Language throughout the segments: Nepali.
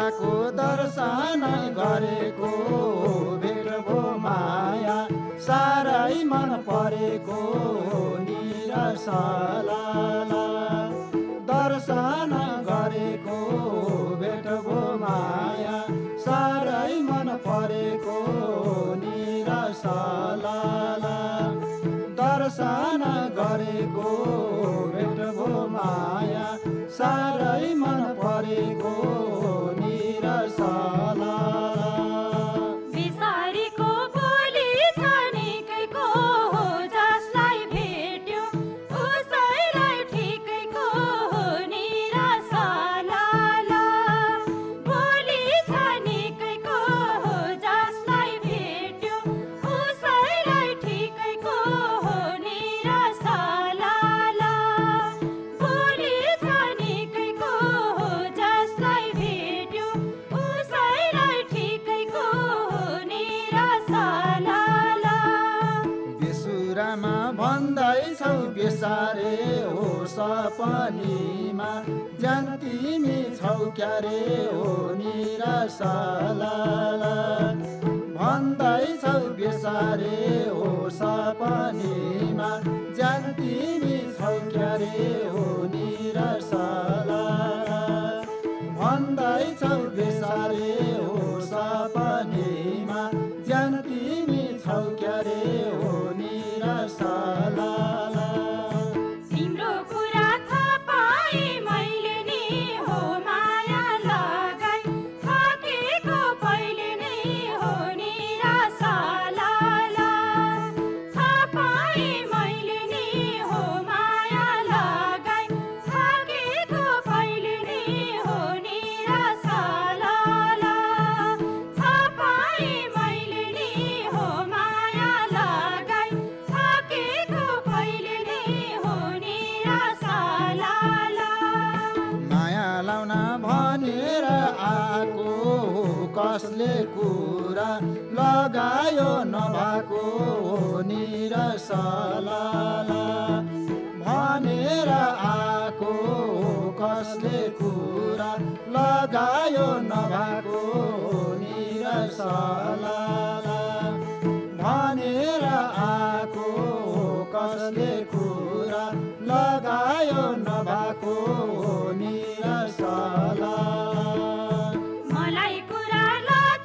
आएको दर्शन गरेको भेट भो माया साह्रै मन परेको निरसला दर्शन गरेको भेट भो माया साह्रै मन परेको निरसला दर्शन गरेको भेट भो माया साह्रै मन परेको निरसला बिसारीको बोली छ निकैको जसलाई भेट्यो उसैलाई ठिकैको निरसला बोली छ निकैको जसलाई भेट्यो उसैलाई ठिकैको निरसला बोली छ निकैको जसलाई भेट्यो उसैलाई ठिकैको निरसला बेसुरामा भन्दैछौ बेसारे हो सपनीमा जान तिमी छौ क्यारे हो निरसला भन्दैछौ बेसारे हो सपनीमा जान तिमी छौ क्यारे हो निरसला भन्दैछौ बेसारे हो सपनीमा जान तिमी छौ क्यारे हो निरसला तिम्रो कुरा थाहा पाए मैले नि हो माया लगाई थाकेको पहिले नै हो निरसला थाहा पाए मैले नि हो माया लगाई थाकेको पहिले नै हो निरसला थाहा पाए मैले नि हो माया लगाई थाकेको पहिले नै हो निरसला माया लाउन भनेर आएको हो कसले कुरा लगायो नभएको हो निरसला भनेर आएको हो कसले कुरा लगायो नभएको हो निरसला भनेर आएको हो कसले कुरा लगायो नभएको हो निरसला मलाई कुरा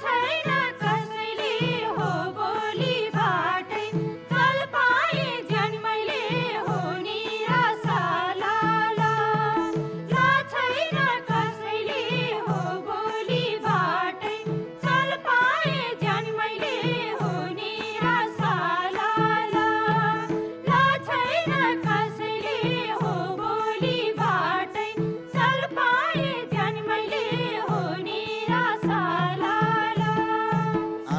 छैन कसैले हो बोलीबाटै चल पाए ज्यान मैले हो निरसला छैन कसैले हो बोलीबाटै चल पाए ज्यान मैले हो निरसला छैन कसैले हो बोलीबाटै चल पाए ज्यान मैले हो निरसला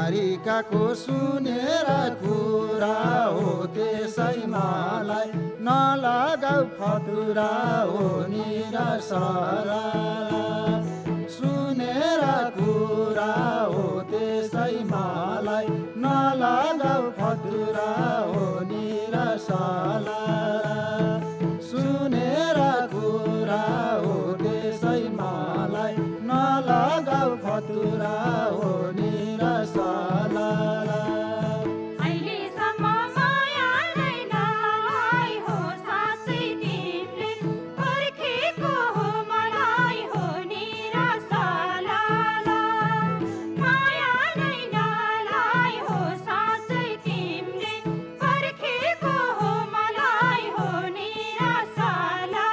आरिकाको सुनेर कुरा हो त्यसै मलाई नलगाऊ फतुरा हो निरसला सुनेर कुरा हो त्यसै मलाई नलगाऊ फतुरा हो निरसला सुनेर कुरा हो त्यसै मलाई नलगाऊ फतुरा हो निरसला अहिलेसम्म माया नै नआई हो साँच्चै तिमीले पर्खेको हो मलाई हो निरसला माया नै नलाई हो साँच्चै तिमीले पर्खेको हो मलाई हो निरसला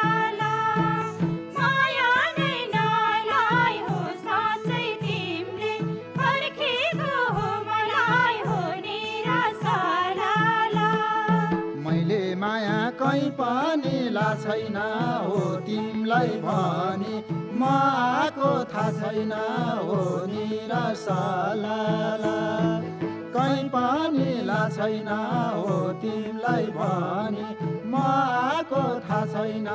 माया नै नलाई हो साँच्चै तिमीले पर्खेको हो मलाई हो निरसला मैले माया कहीँ पनि ला छैन हो तिमीलाई भनी म आएको थाहा छैन हो निरसला कहीँ पनि ला छैन हो तिमीलाई भनी म आएको थाहा छैन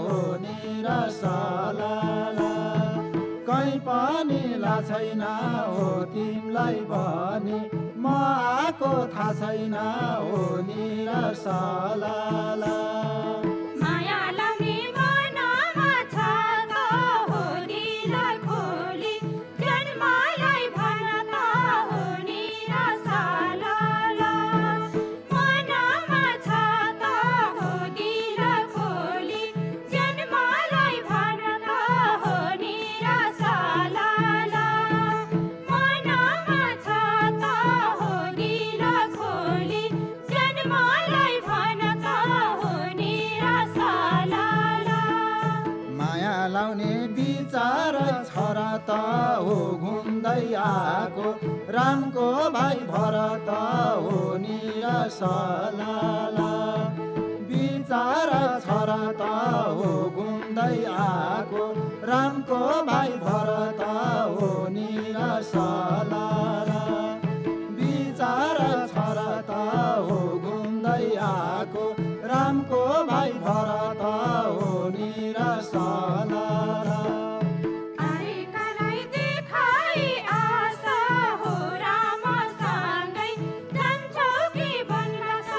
हो निरसला कहीँ पनि ला छैन हो तिमीलाई भनी म आएको थाहा छैन हो निरसला माया लाउने मनमा छ त हो दिल खोली मलाई भन त हो निराशालाला माया लाउने विचार छरा त हो घुम्दै आएको रामको भाइ भरत हो निराशालाला विचार छरा त हो घुम्दै आएको रामको भाइ भरत हो निराशालाला विचार छरा त हो घुम्दै आएको रामको भाइ भरत हो निराशालाला आएकालाई देखाई आशा हो रामसँगै जान्छौ कि वनवास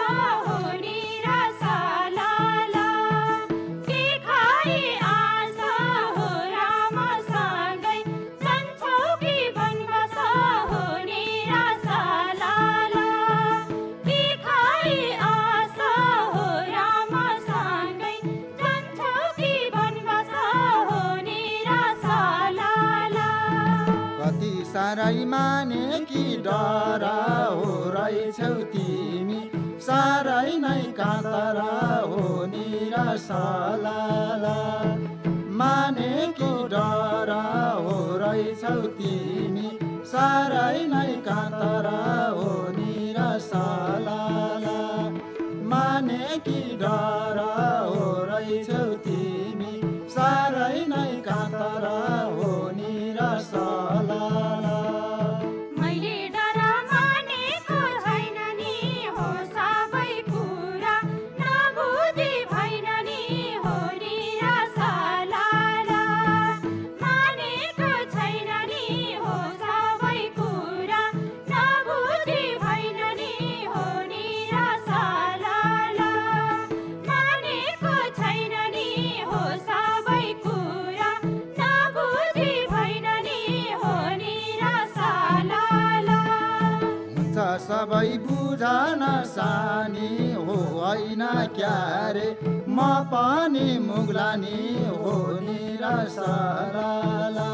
हो निराशालाला देखाई आशा हो रामसँगै जान्छौ कि वनवास हो निराशालाला देखाई आशा हो रामसँगै जान्छौ कि वनवास हो निराशालाला कति साह्रै माने कि डर हो रहेछौ तिमी साह्रै नै कातर हो निराशालाला माने कि डर हो रहेछौ तिमी साह्रै नै कातर हो निराशालाला माने कि डर हो रहेछौ तिमी साह्रै नै कातर हो निराशालाला मैले डर मानेको छैन नि हो सबै कुरा नबुझी भएन नि हो निराशालाला मानेको छैन नि हो सबै कुरा नबुझी भएन नि हो निराशालाला मानेको छैन नि हो सबै कुरा नबुझी भएन नि हो निराशालाला हुन्छ सबै बुझन सानी हो होइन क्यारे म पनि मुग्लानी हो निराशालाला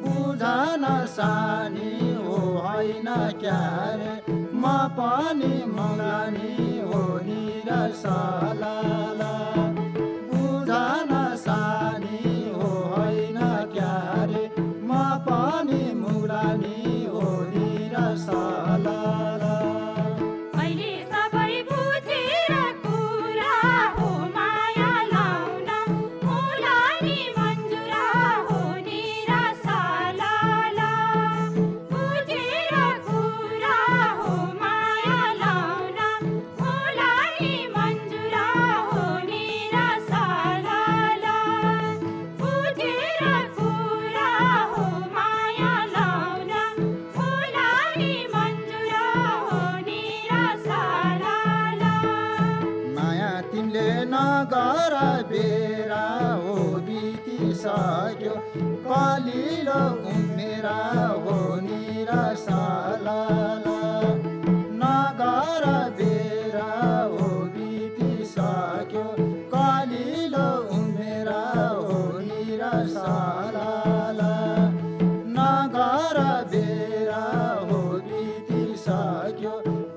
बुझन सानी हो होइन क्यारे म पनि मुग्लानी हो निराशालाला बुझन सानी हो होइन क्यारे म पनि मुग्लानी हो निराशालाला अहिले सबै बुझेर कुरा हो माया लाउन मुलानी मन्जुरा हो निराशालाला बुझेर कुरा हो माया लाउन मुलानी मन्जुरा हो निराशालाला बुझेर कुरा हो माया लाउन मुलानी मन्जुरा हो निराशालाला माया तिमीले नगर बेरा हो बितिसक्यो कलिलो उमेरा हो निराशालाला नगर बेरा हो बितिसक्यो कलिलो उमेरा हो निराशालाला नगर बेरा हो बितिसक्यो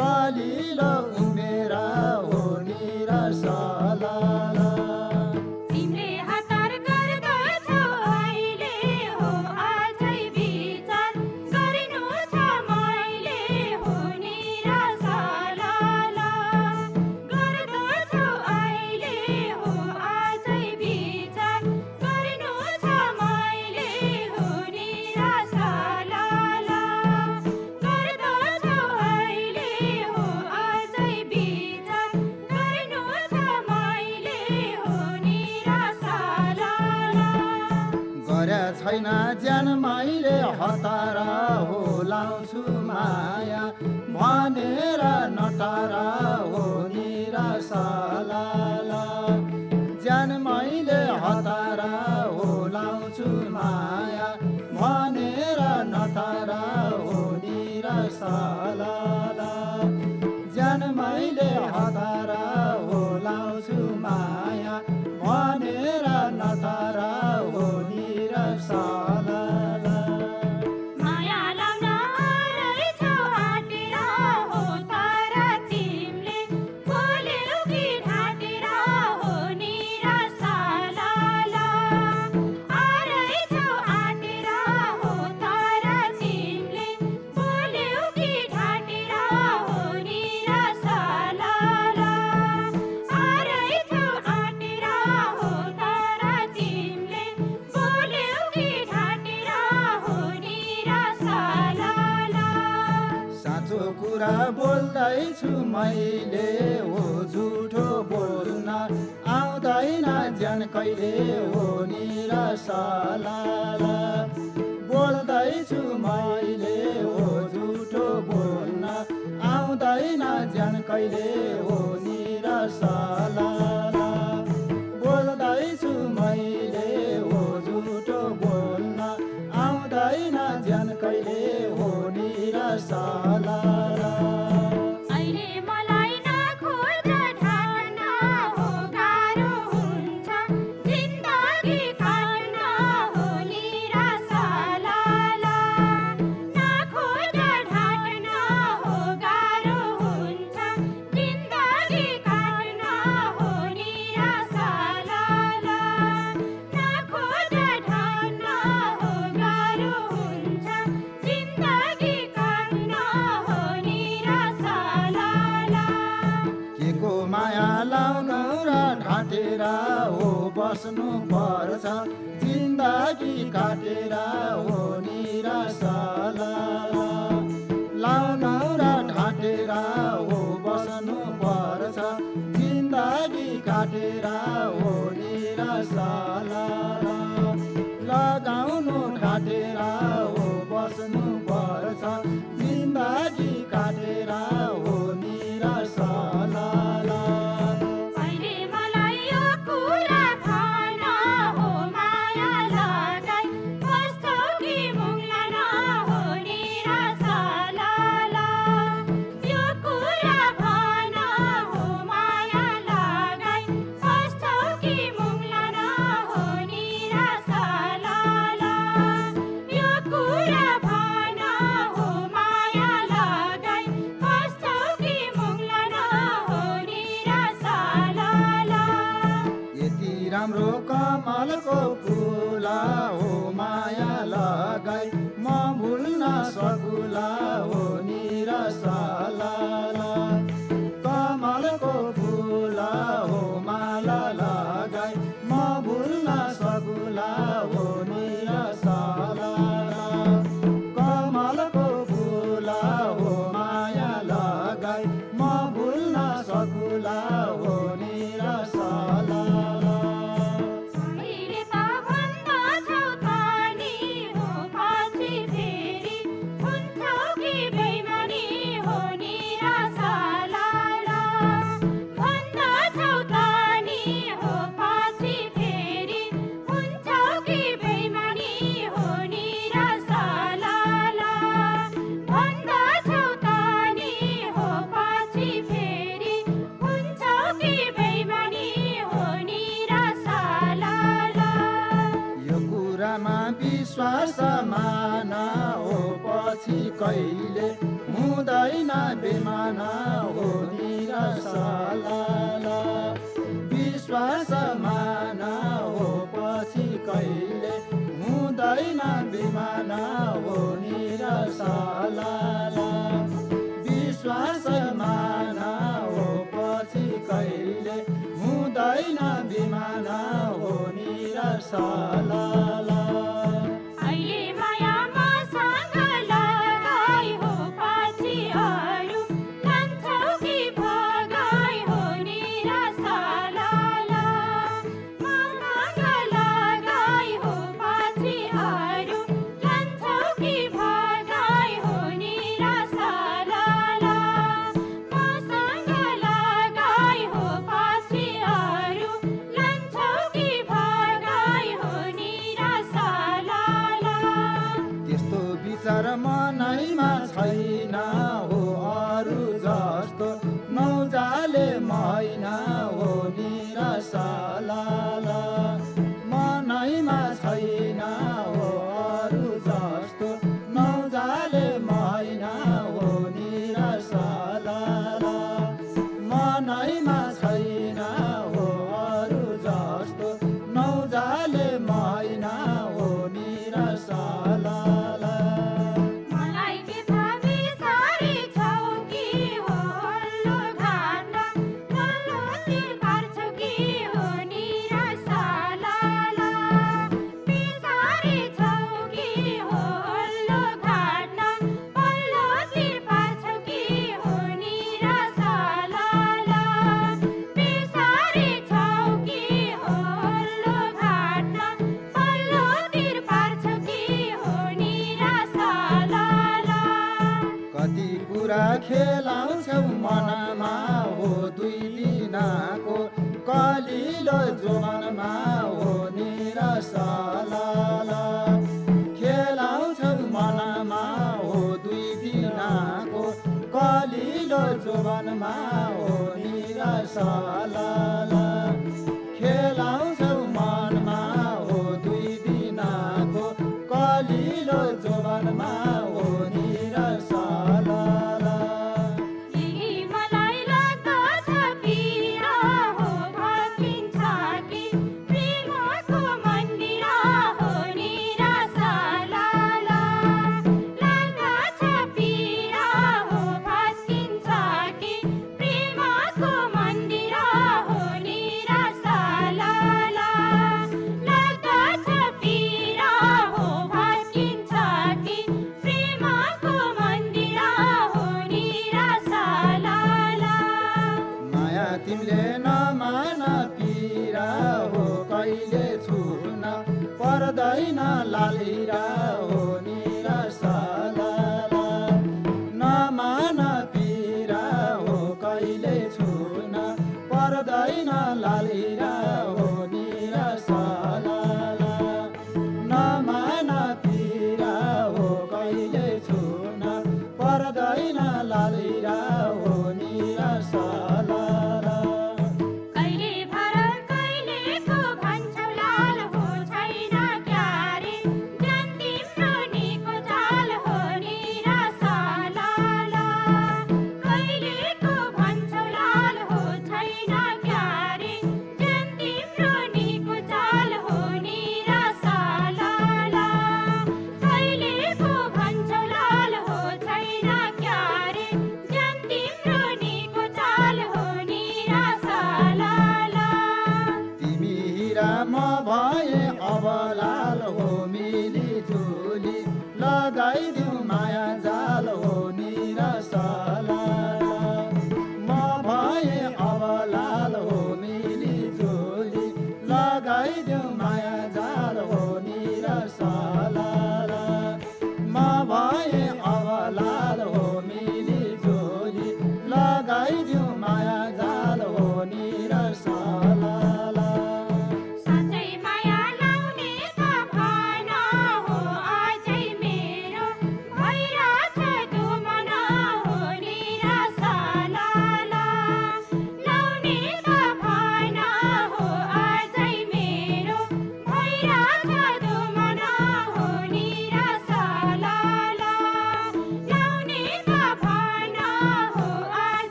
कलिलो उमेरा हो निराशालाला तिमीले हतार गर्दछौ अहिले हो आजै विचार गरिनु छ मैले हो निराशालाला गर्दछौ अहिले हो आजै विचार गरिनु छ मैले हो निराशालाला गर्दछौ अहिले हो आजै विचार गरिनु छ मैले हो निराशालाला गरे छैन ज्यान मैले हतारा हो लाउँछु माया भनेर नटारा हो निराशालाला ज्यान मैले हतारा हो लाउँछु माया भनेर नटारा हो निराशालाला ज्यान मैले हतारा हो लाउँछु माया भनेर नटारा हो निराशालाला माया लाउन रहेछौ आँटेर हो तर तिमीले बोल्दैछु मैले हो झुठो बोल्न आउँदैन ज्यान कहिले हो निराशाला बोल्दैछु मैले हो झुठो बोल्न आउँदैन ज्यान कहिले हो निराशाला बोल्दैछु मैले हो झुठो बोल्न आउँदैन ज्यान कहिले हो निराशाला माया लाउनु र ढाँटेर हो बस्नु पर्छ जिन्दगी काटेर हो निराशाला लाउनु र ढाँटेर हो बस्नु पर्छ जिन्दगी काटेर हो निराशाला लगाउनु ढाँटेर हो बस्नु पर्छ जिन्दगी काटेर हो निराशाला राम्रो कमलको फुला हो माया लगाई म भुल्न सकुला हो निराशाला कमलको फुला हो माला लगाई म भुल्न सकुला हो निराशाला कमलको फुला हो माया लगाई म भुल्न सकुला हो निराशाला विश्वास माना हो पछि कहिले हुँदैन बेमाना हो निराशाला विश्वास माना हो पछि कहिले हुँदैन बेमाना हो निराशाला विश्वास माना हो पछि कहिले हुँदैन बेमाना हो निराशाला विचार मनैमा छैन हो अरू जस्तो नौजाले मैना हो निराशाला मनैमा छैन हो अरू जस्तो नौजाले मैना हो निराशाला मनैमा छैन हो अरू जस्तो नौजाले मैना हो निराशाला निराशा दिनको कलिलो जोवनमा हो निराशाला खेलाउँछौ मनमा हो 2 दिनको कलिलो जोवनमा हो निराशाला खेलाउँछौ मनमा हो 2 दिनको कलिलो जोवनमा हो निराशाला तिमीले नमान पिरा हो कहिले छुन पर्दैन लालिरा हो निराशाला नमान पिरा हो कहिले छुन पर्दैन लालिरा हो निराशाला नमान पिरा हो कहिले छुन पर्दैन लालिरा हो निराशाला म भए अब लाल हो मिली झुली लगाइदिउँ माया जाल हो निराशाला म भए अब लाल हो मिली झुली लगाइदिउँ माया जाल हो निराशाला म भए अब लाल हो मिली झुली लगाइदिउँ माया जाल हो निराशाला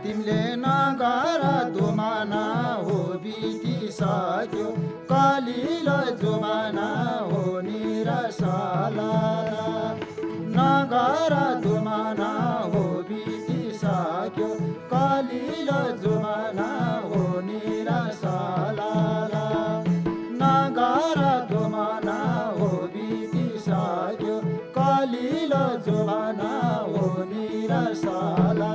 तिमीले नगर दुमाना हो बितिसक्यो कलिलो जोमाना हो निराशाला नगर दुमाना हो बितिसक्यो कलिलो जोमाना हो निराशाला नगर दुमाना हो बितिसक्यो कलिलो जोमाना हो निराशाला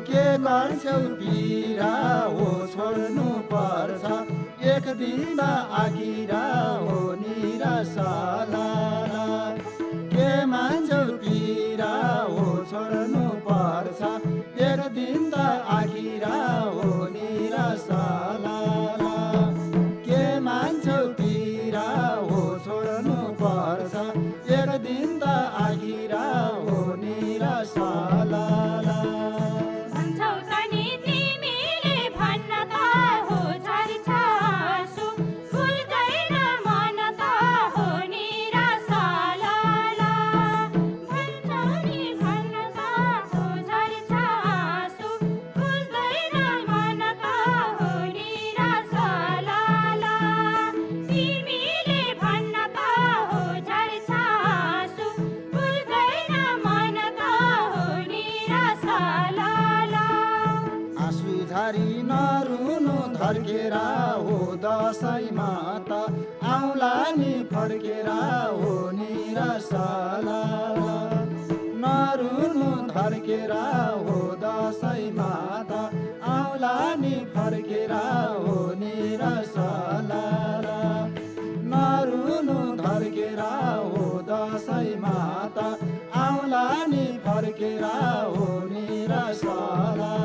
के गर्छौ पिरा हो छोड्नु पर्छ एक दिन आगिरा हो निराशाला के मान्छौ पिरा हो छोड्नु पर्छ एक दिन आगिरा हो निराशाला के मान्छौ पिरा हो छोड्नु पर्छ एक दिन आगिरा हो निराशाला तिमीले भन्न त हो झर्छ आँसु भुल्दैन फर्केर हो दसैँमा त आउला नि फर्केर हो निराशाला नरुनु धर्केर हो दसैँमा त आउला नि फर्केर हो निराशाला नरुनु धर्केर हो दसैँमा त आउला नि फर्केर हो निराशाला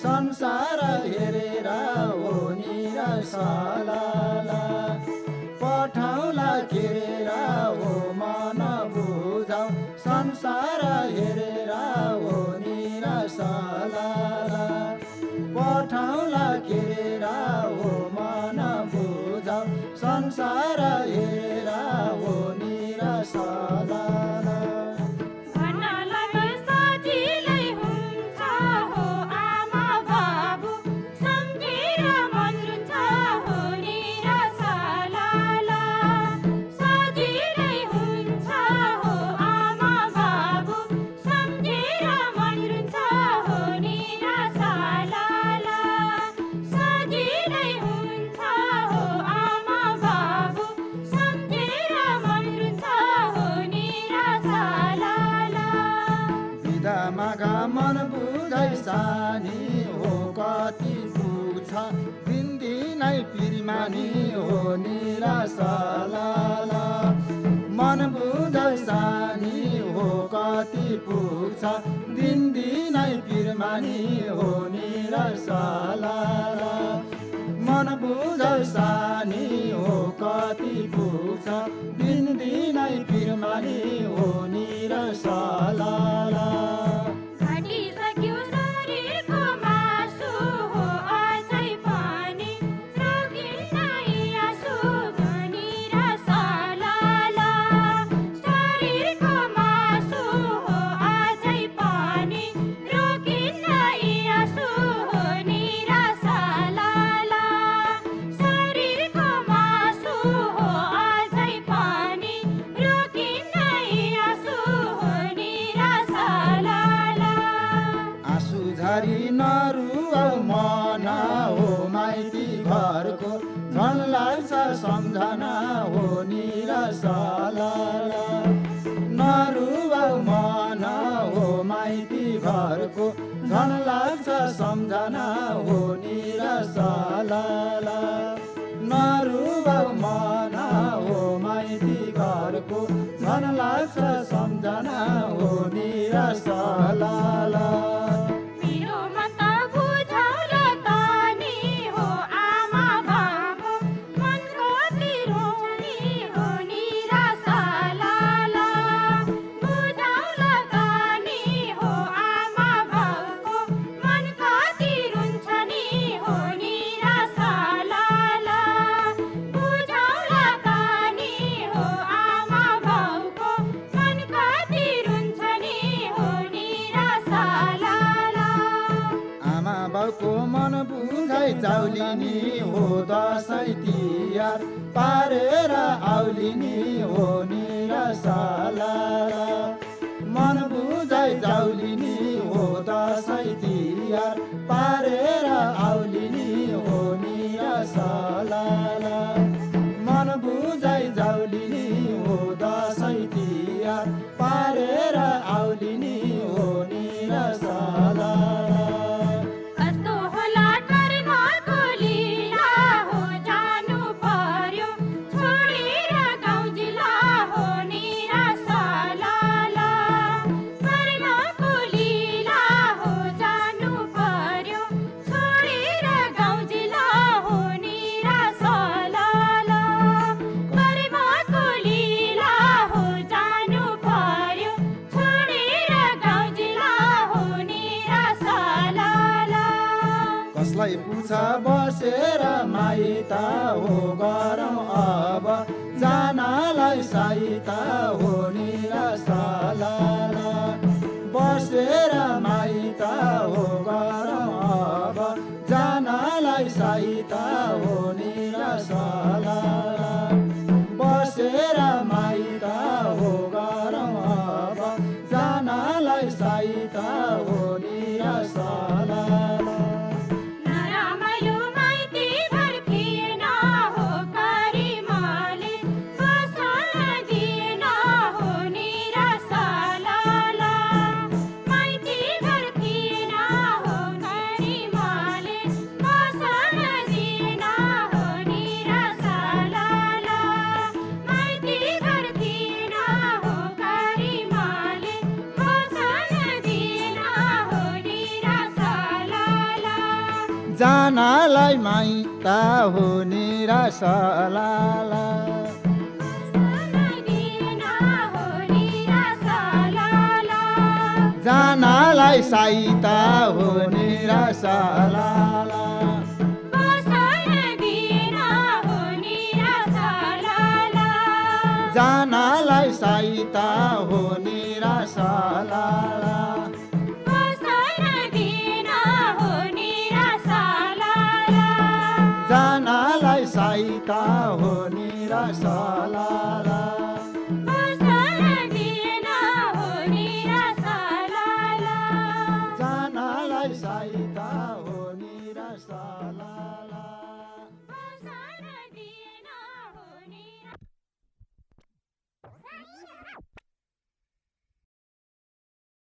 संसार हेरेर हो निराशाला पठाउला घेरेर हो मन बुझाउ संसार हेरेर हो निराशाला पठाउला घेरेर हो मन बुझाउ संसार हेरेर हो निराशाला मन बुझाइ सानी हो कति पुग्छ दिनदिनै पिरमानी हो निराशाला मन बुझाइ सानी हो कति पुग्छ दिनदिनै पिरमानी हो निराशाला मन बुझाइ सानी हो कति पुग्छ दिनदिनै पिरमानी हो निराशाला सम्झना हो निराशाला नरुवाउ मन हो माइती घरको झन लाग्छ सम्झना हो निराशाला नरुवाउ मन हो माइती घरको झन लाग्छ सम्झना हो निराशाला मन बुझाइ चाउलिनी हो दसैँ तिहार पारेर आउलिनी हो निराशाला मन बुझाइ चाउलिनी हो दसैँ तिहार पारेर आउलिनी हो निराशाला मन बुझाइ चाउलिनी हो दसैँ तिहार पारेर आउलिनी हो निराशाला la कसलाई पुछ बसेर माइता हो गरौँ अब जानलाई साइता हो निराशाला बसेर माइता हो गरौँ अब जानलाई साइता हो निराशाला बसेर माइता हो गरौँ अब जानलाई साइता हो निराशाला नरामाइलो माइती घर थिएन हो करिमाले बसन दिएन हो निराशाला माइती घर थिएन हो करिमाले बसन दिएन हो निराशाला माइती घर थिएन हो करिमाले बसन दिएन हो निराशाला जानलाई माइता हो निराशाला जानलाई साइता हो निराशाला जानलाई साइता हो निराशाला जानलाई साइता हो निराशाला